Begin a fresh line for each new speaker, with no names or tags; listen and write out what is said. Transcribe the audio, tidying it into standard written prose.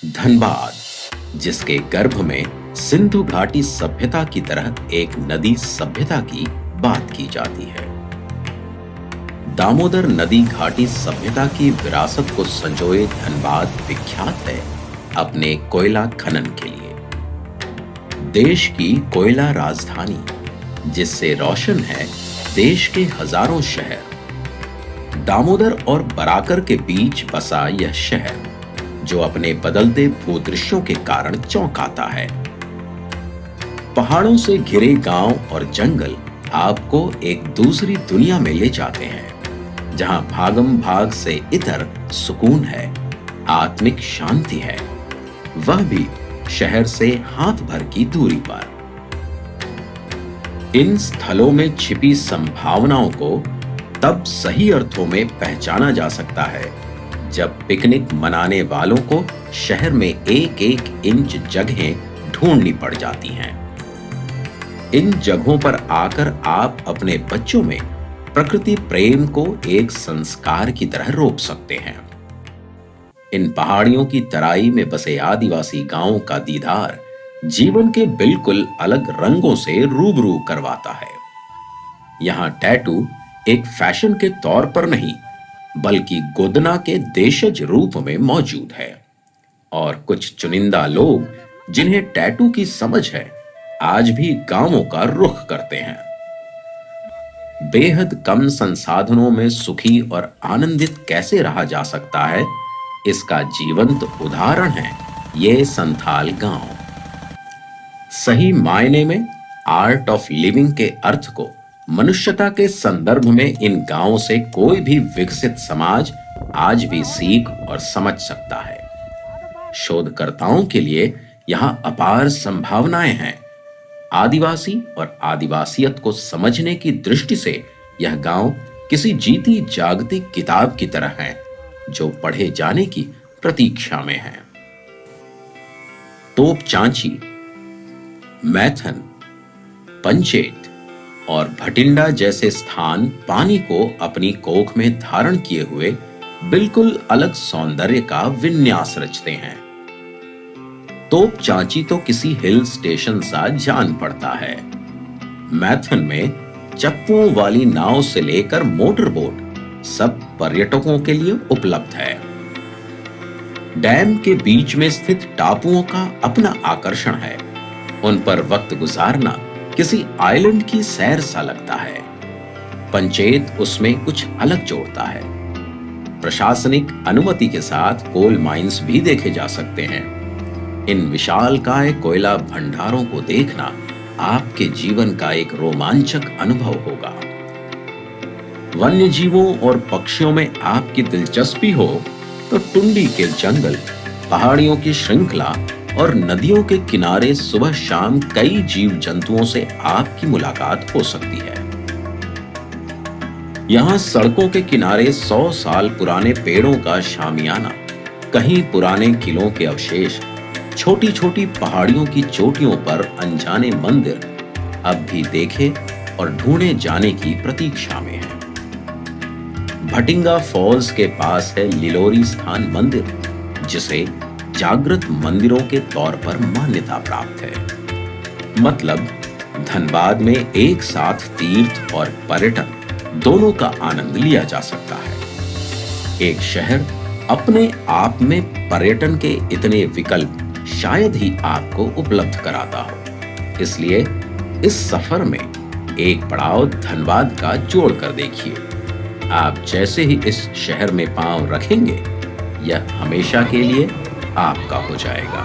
धनबाद, जिसके गर्भ में सिंधु घाटी सभ्यता की तरह एक नदी सभ्यता की बात की जाती है। दामोदर नदी घाटी सभ्यता की विरासत को संजोए धनबाद विख्यात है अपने कोयला खनन के लिए। देश की कोयला राजधानी, जिससे रोशन है देश के हजारों शहर। दामोदर और बराकर के बीच बसा यह शहर, जो अपने बदलते भूदृश्यों के कारण चौंकाता है। पहाड़ों से घिरे गांव और जंगल आपको एक दूसरी दुनिया में ले जाते हैं, जहां भागम भाग से इतर सुकून है, आत्मिक शांति है, वह भी शहर से हाथ भर की दूरी पर। इन स्थलों में छिपी संभावनाओं को तब सही अर्थों में पहचाना जा सकता है जब पिकनिक मनाने वालों को शहर में एक एक इंच जगहें ढूंढनी पड़ जाती हैं। इन जगहों पर आकर आप अपने बच्चों में प्रकृति प्रेम को एक संस्कार की तरह रोप सकते हैं। इन पहाड़ियों की तराई में बसे आदिवासी गांवों का दीदार जीवन के बिल्कुल अलग रंगों से रूबरू करवाता है। यहां टैटू एक फैशन के तौर पर नहीं, बल्कि गोदना के देशज रूप में मौजूद है। और कुछ चुनिंदा लोग जिन्हें टैटू की समझ है, आज भी गांवों का रुख करते हैं। बेहद कम संसाधनों में सुखी और आनंदित कैसे रहा जा सकता है, इसका जीवंत उदाहरण है ये संथाल गांव। सही मायने में आर्ट ऑफ लिविंग के अर्थ को मनुष्यता के संदर्भ में इन गांवों से कोई भी विकसित समाज आज भी सीख और समझ सकता है। शोधकर्ताओं के लिए यहां अपार संभावनाएं हैं। आदिवासी और आदिवासियत को समझने की दृष्टि से यह गांव किसी जीती जागती किताब की तरह है, जो पढ़े जाने की प्रतीक्षा में है। तोपचांची, मैथन, पंचेत और भटिंडा जैसे स्थान पानी को अपनी कोख में धारण किए हुए बिल्कुल अलग सौंदर्य का विन्यास रचते हैं। तोपचांची तो किसी हिल स्टेशन सा जान पड़ता है। मैथन में चप्पुओं वाली नाव से लेकर मोटर बोट सब पर्यटकों के लिए उपलब्ध है। डैम के बीच में स्थित टापुओं का अपना आकर्षण है। उन पर वक्त गुजारना किसी आइलैंड की सैर सा लगता है। पंचेत उसमें कुछ अलग जोड़ता है। प्रशासनिक अनुमति के साथ कोल माइंस भी देखे जा सकते हैं। इन विशालकाय कोयला भंडारों को देखना आपके जीवन का एक रोमांचक अनुभव होगा। वन्य जीवों और पक्षियों में आपकी दिलचस्पी हो तो टुंडी के जंगल, पहाड़ियों की श्रृंखला और नदियों के किनारे सुबह शाम कई जीव जंतुओं से आपकी मुलाकात हो सकती है। यहां सड़कों के किनारे 100 साल पुराने पेड़ों का शामियाना, कहीं पुराने किलों के अवशेष, छोटी छोटी पहाड़ियों की चोटियों पर अनजाने मंदिर अब भी देखे और ढूंढे जाने की प्रतीक्षा में है। भटिंगा फॉल्स के पास है लिलोरी स्थान मंदिर, जिसे जागृत मंदिरों के तौर पर मान्यता प्राप्त है। मतलब धनबाद में एक साथ तीर्थ और पर्यटन दोनों का आनंद लिया जा सकता है। एक शहर अपने आप में पर्यटन के इतने विकल्प शायद ही आपको उपलब्ध कराता हो। इसलिए इस सफर में एक पड़ाव धनबाद का जोड़ कर देखिए। आप जैसे ही इस शहर में पांव रखेंगे, यह हमेशा के लिए आपका हो जाएगा।